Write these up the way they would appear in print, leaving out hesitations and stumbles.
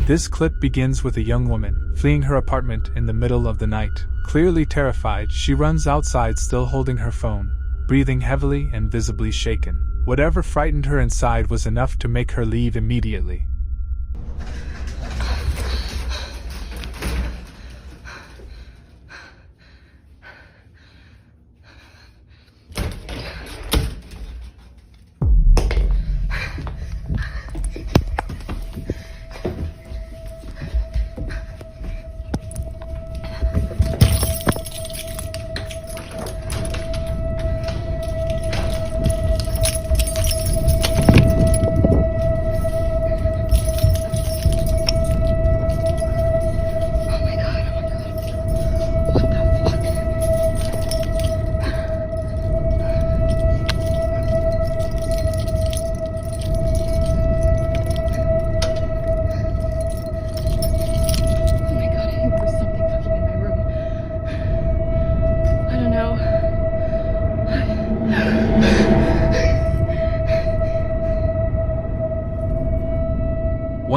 This clip begins with a young woman fleeing her apartment in the middle of the night. Clearly terrified, she runs outside still holding her phone, breathing heavily and visibly shaken. Whatever frightened her inside was enough to make her leave immediately.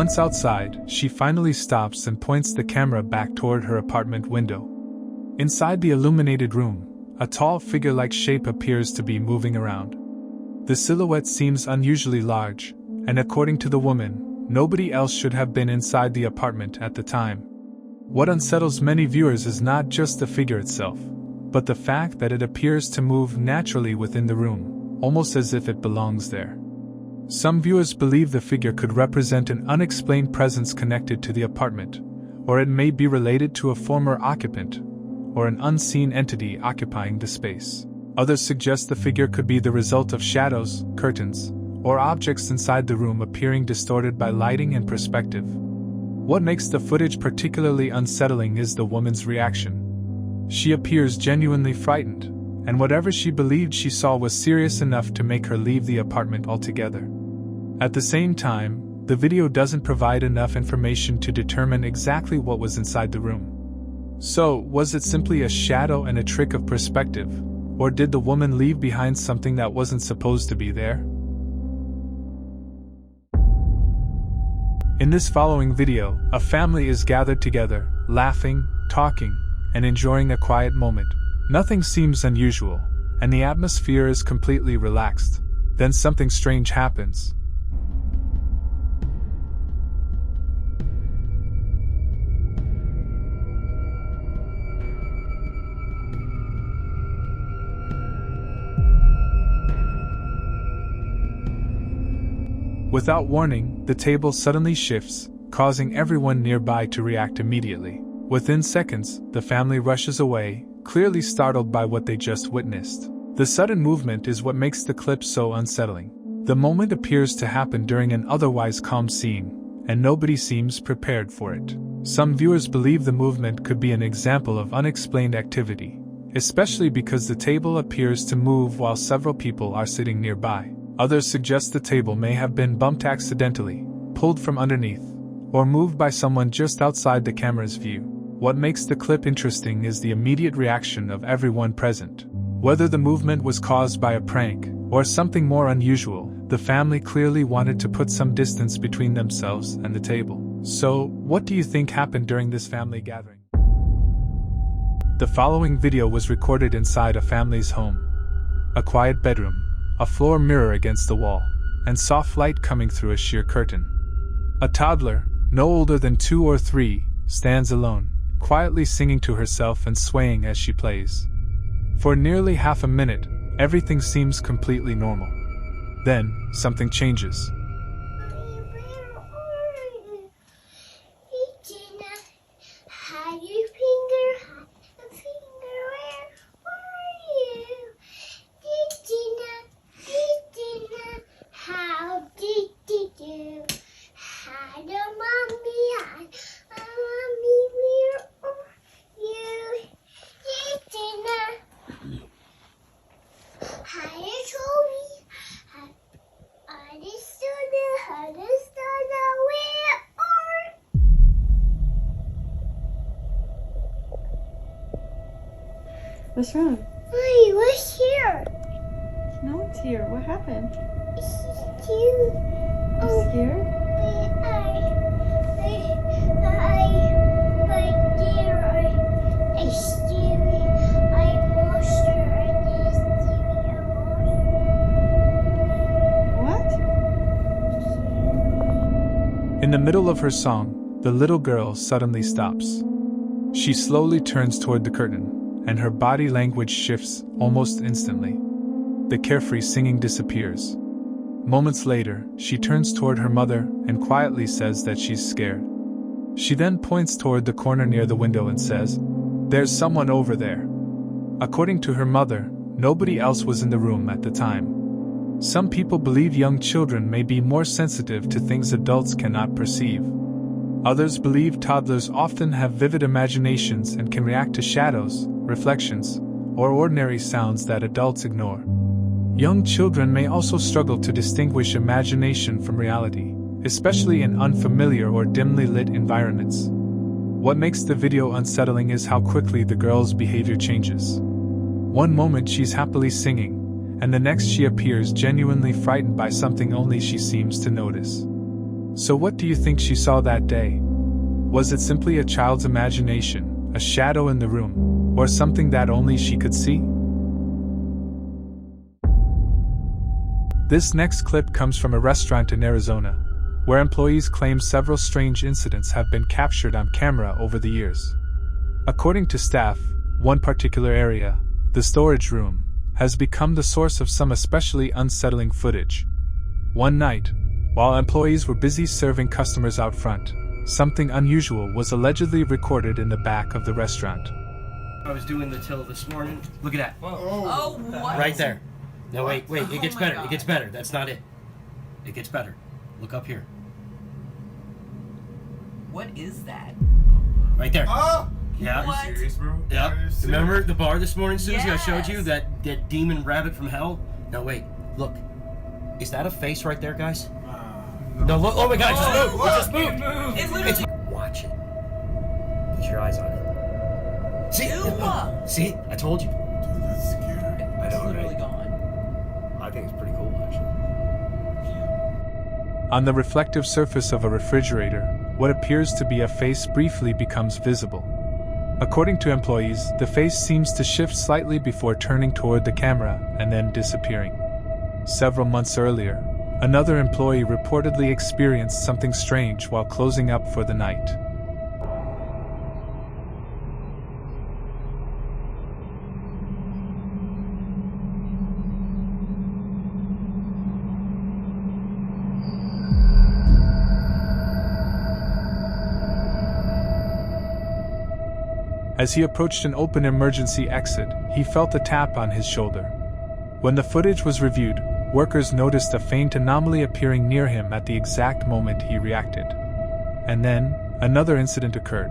Once outside, she finally stops and points the camera back toward her apartment window. Inside the illuminated room, a tall figure-like shape appears to be moving around. The silhouette seems unusually large, and according to the woman, nobody else should have been inside the apartment at the time. What unsettles many viewers is not just the figure itself, but the fact that it appears to move naturally within the room, almost as if it belongs there. Some viewers believe the figure could represent an unexplained presence connected to the apartment, or it may be related to a former occupant, or an unseen entity occupying the space. Others suggest the figure could be the result of shadows, curtains, or objects inside the room appearing distorted by lighting and perspective. What makes the footage particularly unsettling is the woman's reaction. She appears genuinely frightened, and whatever she believed she saw was serious enough to make her leave the apartment altogether. At the same time, the video doesn't provide enough information to determine exactly what was inside the room. So, was it simply a shadow and a trick of perspective, or did the woman leave behind something that wasn't supposed to be there? In this following video, a family is gathered together, laughing, talking, and enjoying a quiet moment. Nothing seems unusual, and the atmosphere is completely relaxed. Then something strange happens. Without warning, the table suddenly shifts, causing everyone nearby to react immediately. Within seconds, the family rushes away, clearly startled by what they just witnessed. The sudden movement is what makes the clip so unsettling. The moment appears to happen during an otherwise calm scene, and nobody seems prepared for it. Some viewers believe the movement could be an example of unexplained activity, especially because the table appears to move while several people are sitting nearby. Others suggest the table may have been bumped accidentally, pulled from underneath, or moved by someone just outside the camera's view. What makes the clip interesting is the immediate reaction of everyone present. Whether the movement was caused by a prank or something more unusual, the family clearly wanted to put some distance between themselves and the table. So, what do you think happened during this family gathering? The following video was recorded inside a family's home. A quiet bedroom, a floor mirror against the wall, and soft light coming through a sheer curtain. A toddler, no older than 2 or 3, stands alone, quietly singing to herself and swaying as she plays. For nearly half a minute, everything seems completely normal. Then, something changes. What's wrong? Mommy, what's here? No one's here. What happened? It's cute. You scared? In the middle of her song, the little girl suddenly stops. She slowly turns toward the curtain, and her body language shifts almost instantly. The carefree singing disappears. Moments later, she turns toward her mother and quietly says that she's scared. She then points toward the corner near the window and says, "There's someone over there." According to her mother, nobody else was in the room at the time. Some people believe young children may be more sensitive to things adults cannot perceive. Others believe toddlers often have vivid imaginations and can react to shadows, reflections, or ordinary sounds that adults ignore. Young children may also struggle to distinguish imagination from reality, especially in unfamiliar or dimly lit environments. What makes the video unsettling is how quickly the girl's behavior changes. One moment she's happily singing, and the next she appears genuinely frightened by something only she seems to notice. So what do you think she saw that day? Was it simply a child's imagination, a shadow in the room, or something that only she could see? This next clip comes from a restaurant in Arizona, where employees claim several strange incidents have been captured on camera over the years. According to staff, one particular area, the storage room, has become the source of some especially unsettling footage. One night, while employees were busy serving customers out front, something unusual was allegedly recorded in the back of the restaurant. I was doing the till this morning. Look at that. Whoa. Oh, what? Right there. No, wait. It gets better. God. It gets better. That's not it. It gets better. Look up here. What is that? Right there. Oh! Yeah. What? Serious, bro? Yep. Remember the bar this morning, Susie? I showed you Yes. that demon rabbit from hell? No, wait. Look. Is that a face right there, guys? No, look. Oh my God! It just moved. It just moved. It literally. Watch it. Put your eyes on it. See? Ew. See? I told you. Dude, that's scary. I It's know, literally right? gone. I think it's pretty cool, actually. On the reflective surface of a refrigerator, what appears to be a face briefly becomes visible. According to employees, the face seems to shift slightly before turning toward the camera and then disappearing. Several months earlier, another employee reportedly experienced something strange while closing up for the night. As he approached an open emergency exit, he felt a tap on his shoulder. When the footage was reviewed, workers noticed a faint anomaly appearing near him at the exact moment he reacted. And then, another incident occurred.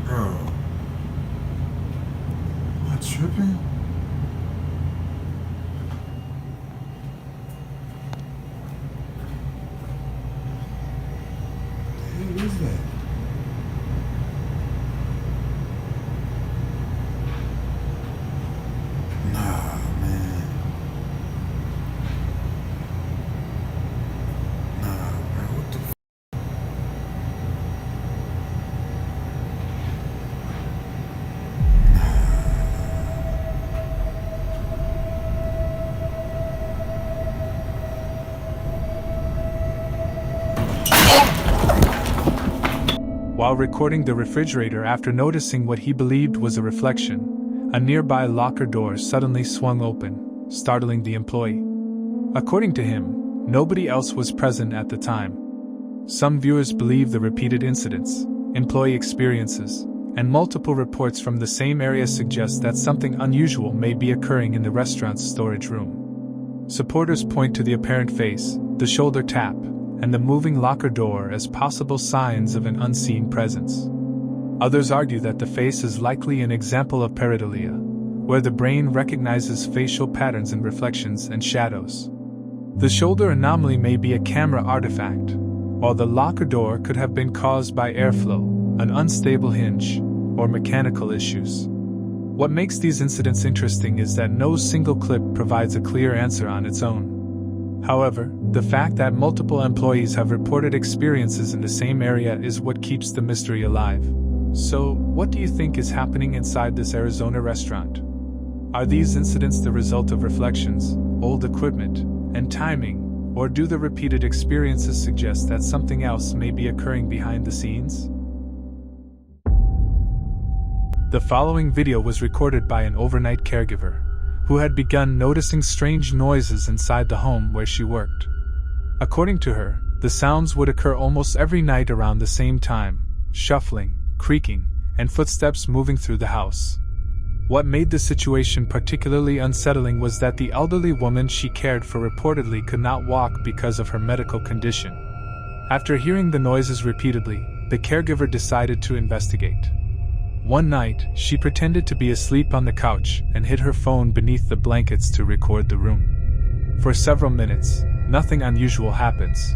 Bro. Am I tripping? What is that? Nah, man. Nah, bro. What the While recording the refrigerator after noticing what he believed was a reflection, a nearby locker door suddenly swung open, startling the employee. According to him, nobody else was present at the time. Some viewers believe the repeated incidents, employee experiences, and multiple reports from the same area suggest that something unusual may be occurring in the restaurant's storage room. Supporters point to the apparent face, the shoulder tap, and the moving locker door as possible signs of an unseen presence. Others argue that the face is likely an example of pareidolia, where the brain recognizes facial patterns in reflections and shadows. The shoulder anomaly may be a camera artifact, while the locker door could have been caused by airflow, an unstable hinge, or mechanical issues. What makes these incidents interesting is that no single clip provides a clear answer on its own. However, the fact that multiple employees have reported experiences in the same area is what keeps the mystery alive. So, what do you think is happening inside this Arizona restaurant? Are these incidents the result of reflections, old equipment, and timing, or do the repeated experiences suggest that something else may be occurring behind the scenes? The following video was recorded by an overnight caregiver who had begun noticing strange noises inside the home where she worked. According to her, the sounds would occur almost every night around the same time: shuffling, creaking, and footsteps moving through the house. What made the situation particularly unsettling was that the elderly woman she cared for reportedly could not walk because of her medical condition. After hearing the noises repeatedly, the caregiver decided to investigate. One night, she pretended to be asleep on the couch and hid her phone beneath the blankets to record the room. For several minutes, nothing unusual happens.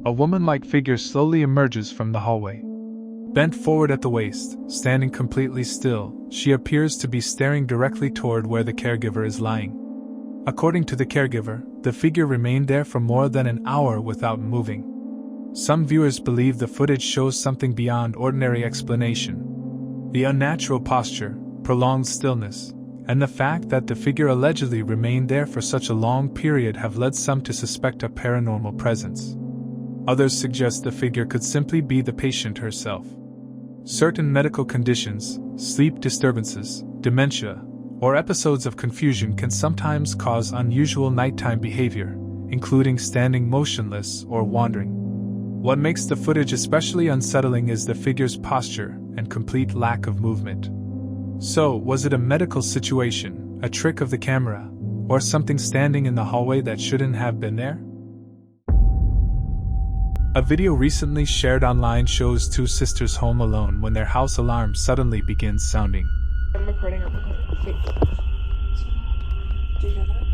A woman-like figure slowly emerges from the hallway. Bent forward at the waist, standing completely still, she appears to be staring directly toward where the caregiver is lying. According to the caregiver, the figure remained there for more than an hour without moving. Some viewers believe the footage shows something beyond ordinary explanation. The unnatural posture, prolonged stillness, and the fact that the figure allegedly remained there for such a long period have led some to suspect a paranormal presence. Others suggest the figure could simply be the patient herself. Certain medical conditions, sleep disturbances, dementia, or episodes of confusion can sometimes cause unusual nighttime behavior, including standing motionless or wandering. What makes the footage especially unsettling is the figure's posture and complete lack of movement. So, was it a medical situation, a trick of the camera, or something standing in the hallway that shouldn't have been there? A video recently shared online shows two sisters home alone when their house alarm suddenly begins sounding. I'm recording. Wait. Do you hear that?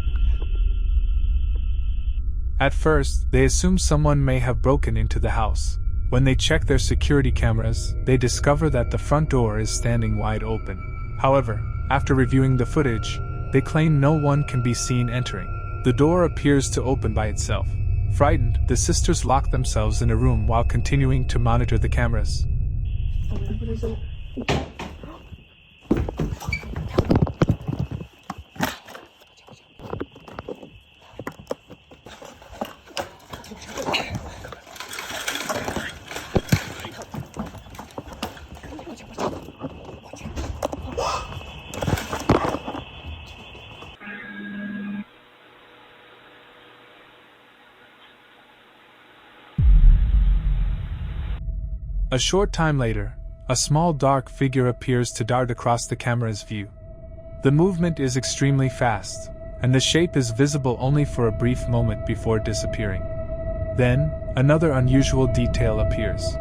At first, they assume someone may have broken into the house. When they check their security cameras, they discover that the front door is standing wide open. However, after reviewing the footage, they claim no one can be seen entering. The door appears to open by itself. Frightened, the sisters lock themselves in a room while continuing to monitor the cameras. What is it? A short time later, a small dark figure appears to dart across the camera's view. The movement is extremely fast, and the shape is visible only for a brief moment before disappearing. Then, another unusual detail appears.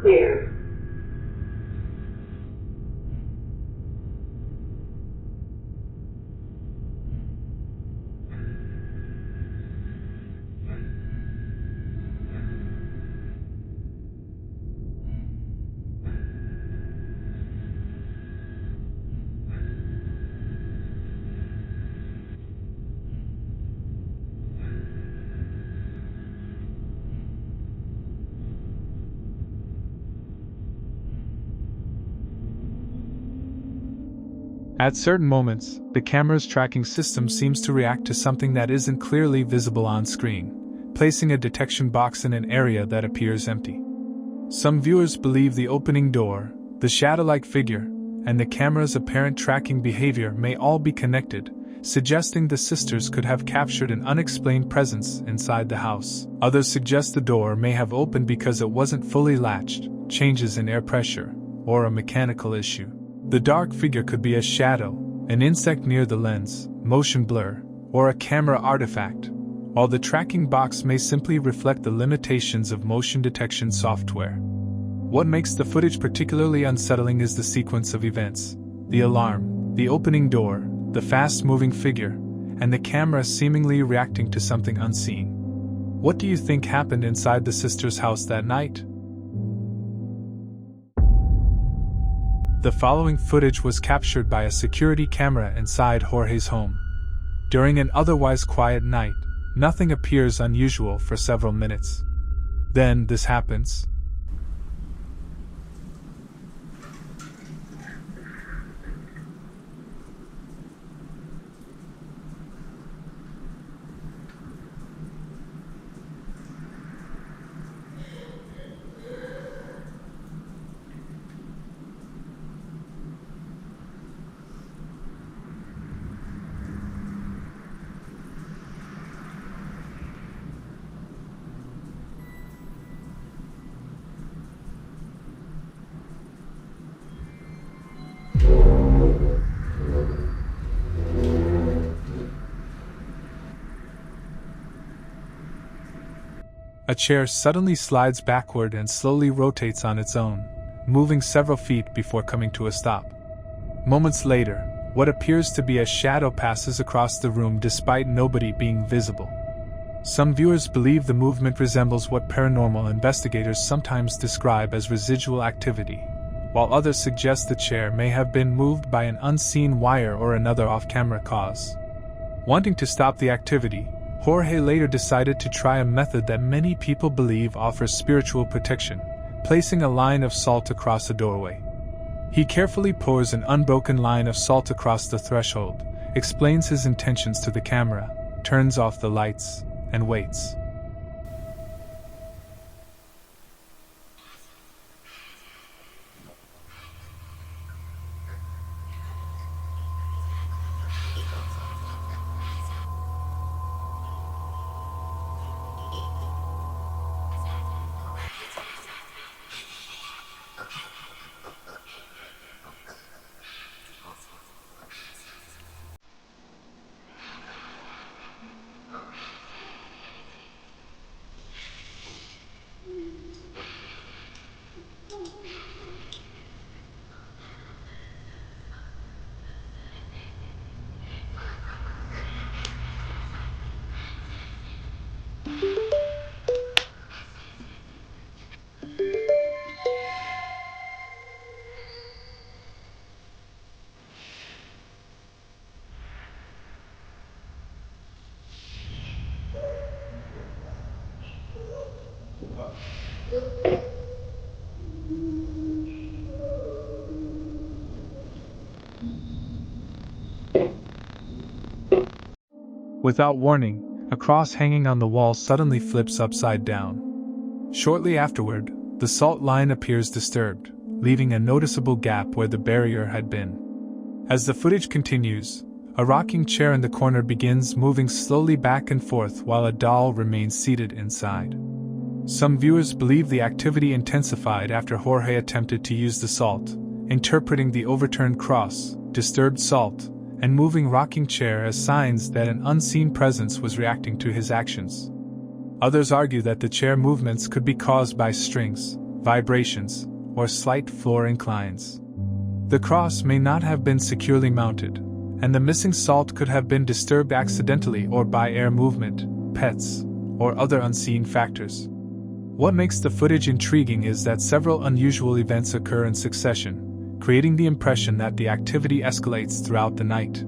there. At certain moments, the camera's tracking system seems to react to something that isn't clearly visible on screen, placing a detection box in an area that appears empty. Some viewers believe the opening door, the shadow-like figure, and the camera's apparent tracking behavior may all be connected, suggesting the sisters could have captured an unexplained presence inside the house. Others suggest the door may have opened because it wasn't fully latched, changes in air pressure, or a mechanical issue. The dark figure could be a shadow, an insect near the lens, motion blur, or a camera artifact, while the tracking box may simply reflect the limitations of motion detection software. What makes the footage particularly unsettling is the sequence of events: the alarm, the opening door, the fast-moving figure, and the camera seemingly reacting to something unseen. What do you think happened inside the sisters' house that night? The following footage was captured by a security camera inside Jorge's home. During an otherwise quiet night, nothing appears unusual for several minutes. Then this happens. A chair suddenly slides backward and slowly rotates on its own, moving several feet before coming to a stop. Moments later, what appears to be a shadow passes across the room despite nobody being visible. Some viewers believe the movement resembles what paranormal investigators sometimes describe as residual activity, while others suggest the chair may have been moved by an unseen wire or another off-camera cause. Wanting to stop the activity, Jorge later decided to try a method that many people believe offers spiritual protection, placing a line of salt across a doorway. He carefully pours an unbroken line of salt across the threshold, explains his intentions to the camera, turns off the lights, and waits. Without warning, a cross hanging on the wall suddenly flips upside down. Shortly afterward, the salt line appears disturbed, leaving a noticeable gap where the barrier had been. As the footage continues, a rocking chair in the corner begins moving slowly back and forth while a doll remains seated inside. Some viewers believe the activity intensified after Jorge attempted to use the salt, interpreting the overturned cross, disturbed salt, and moving rocking chair as signs that an unseen presence was reacting to his actions. Others argue that the chair movements could be caused by strings, vibrations, or slight floor inclines. The cross may not have been securely mounted, and the missing salt could have been disturbed accidentally or by air movement, pets, or other unseen factors. What makes the footage intriguing is that several unusual events occur in succession, creating the impression that the activity escalates throughout the night.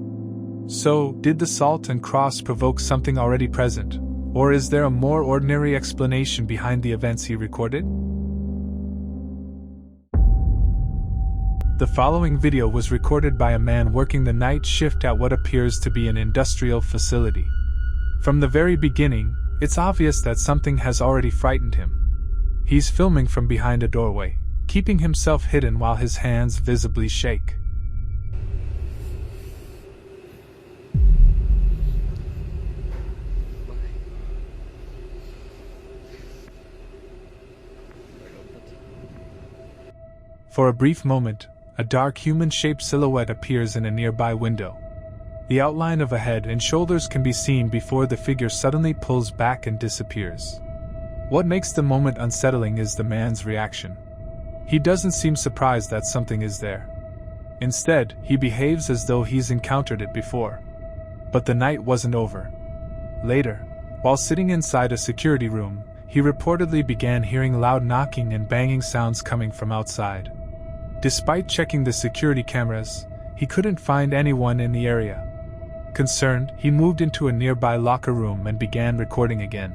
So, did the salt and cross provoke something already present, or is there a more ordinary explanation behind the events he recorded? The following video was recorded by a man working the night shift at what appears to be an industrial facility. From the very beginning, it's obvious that something has already frightened him. He's filming from behind a doorway, keeping himself hidden while his hands visibly shake. For a brief moment, a dark human-shaped silhouette appears in a nearby window. The outline of a head and shoulders can be seen before the figure suddenly pulls back and disappears. What makes the moment unsettling is the man's reaction. He doesn't seem surprised that something is there. Instead, he behaves as though he's encountered it before. But the night wasn't over. Later, while sitting inside a security room, he reportedly began hearing loud knocking and banging sounds coming from outside. Despite checking the security cameras, he couldn't find anyone in the area. Concerned, he moved into a nearby locker room and began recording again.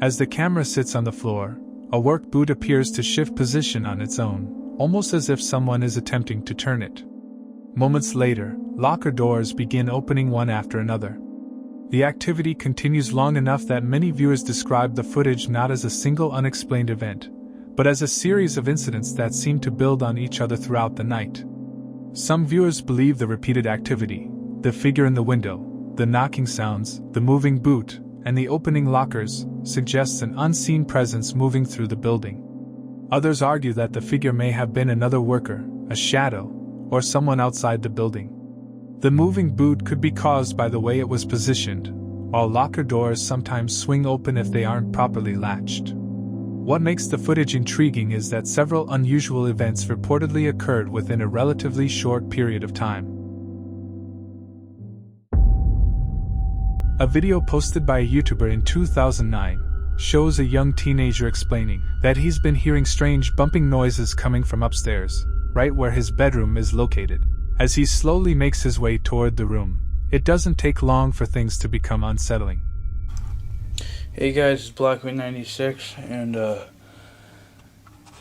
As the camera sits on the floor, a work boot appears to shift position on its own, almost as if someone is attempting to turn it. Moments later, locker doors begin opening one after another. The activity continues long enough that many viewers describe the footage not as a single unexplained event, but as a series of incidents that seem to build on each other throughout the night. Some viewers believe the repeated activity, the figure in the window, the knocking sounds, the moving boot, and the opening lockers, suggests an unseen presence moving through the building. Others argue that the figure may have been another worker, a shadow, or someone outside the building. The moving boot could be caused by the way it was positioned, while locker doors sometimes swing open if they aren't properly latched. What makes the footage intriguing is that several unusual events reportedly occurred within a relatively short period of time. A video posted by a YouTuber in 2009 shows a young teenager explaining that he's been hearing strange bumping noises coming from upstairs, right where his bedroom is located. As he slowly makes his way toward the room, it doesn't take long for things to become unsettling. Hey guys, it's Blackman96, and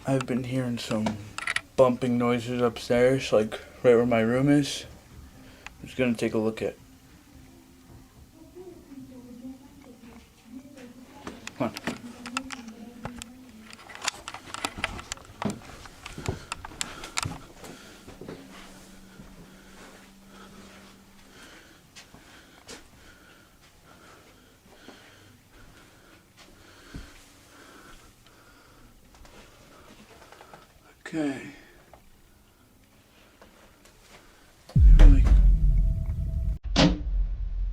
I've been hearing some bumping noises upstairs, like right where my room is. I'm just gonna take a look at. Come on. Okay.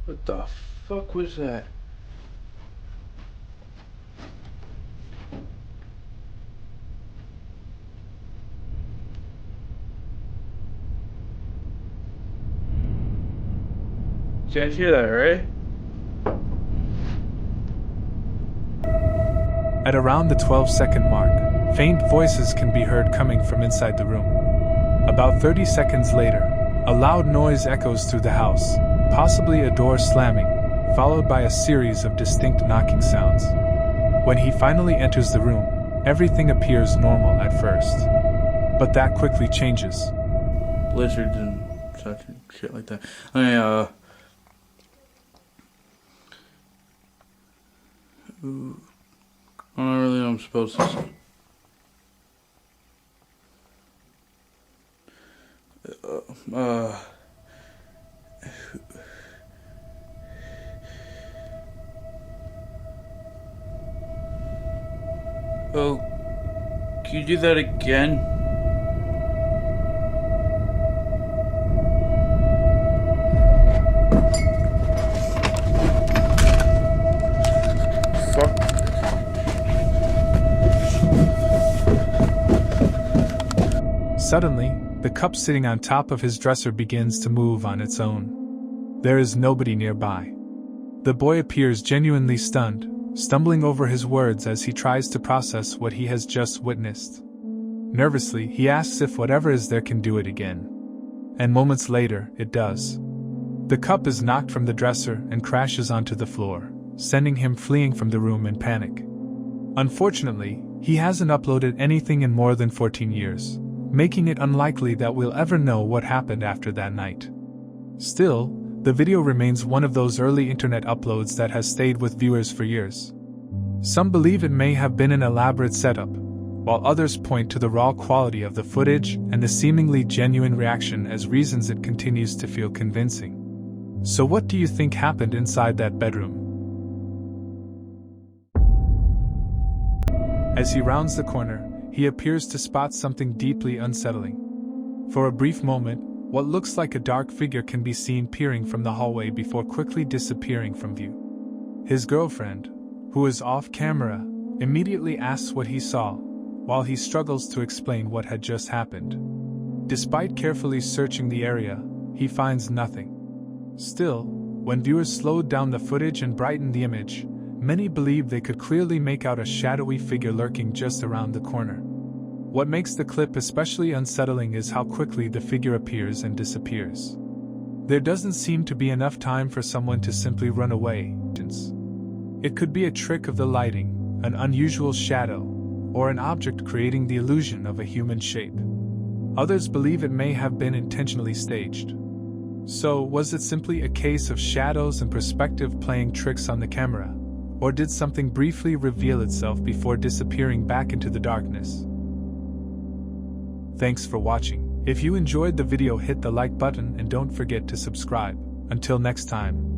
What the fuck was that? You guys hear that, right? At around the 12-second mark, faint voices can be heard coming from inside the room. About 30 seconds later, a loud noise echoes through the house, possibly a door slamming, followed by a series of distinct knocking sounds. When he finally enters the room, everything appears normal at first. But that quickly changes. Lizards and such and shit like that. I don't really know what I'm supposed to say. Oh, can you do that again? Fuck. Suddenly, the cup sitting on top of his dresser begins to move on its own. There is nobody nearby. The boy appears genuinely stunned, stumbling over his words as he tries to process what he has just witnessed. Nervously, he asks if whatever is there can do it again. And moments later, it does. The cup is knocked from the dresser and crashes onto the floor, sending him fleeing from the room in panic. Unfortunately, he hasn't uploaded anything in more than 14 years, making it unlikely that we'll ever know what happened after that night. Still, the video remains one of those early internet uploads that has stayed with viewers for years. Some believe it may have been an elaborate setup, while others point to the raw quality of the footage and the seemingly genuine reaction as reasons it continues to feel convincing. So what do you think happened inside that bedroom? As he rounds the corner, he appears to spot something deeply unsettling. For a brief moment, what looks like a dark figure can be seen peering from the hallway before quickly disappearing from view. His girlfriend, who is off camera, immediately asks what he saw, while he struggles to explain what had just happened. Despite carefully searching the area, he finds nothing. Still, when viewers slowed down the footage and brightened the image, many believed they could clearly make out a shadowy figure lurking just around the corner. What makes the clip especially unsettling is how quickly the figure appears and disappears. There doesn't seem to be enough time for someone to simply run away. It could be a trick of the lighting, an unusual shadow, or an object creating the illusion of a human shape. Others believe it may have been intentionally staged. So, was it simply a case of shadows and perspective playing tricks on the camera? Or did something briefly reveal itself before disappearing back into the darkness? Thanks for watching. If you enjoyed the video, hit the like button and don't forget to subscribe. Until next time.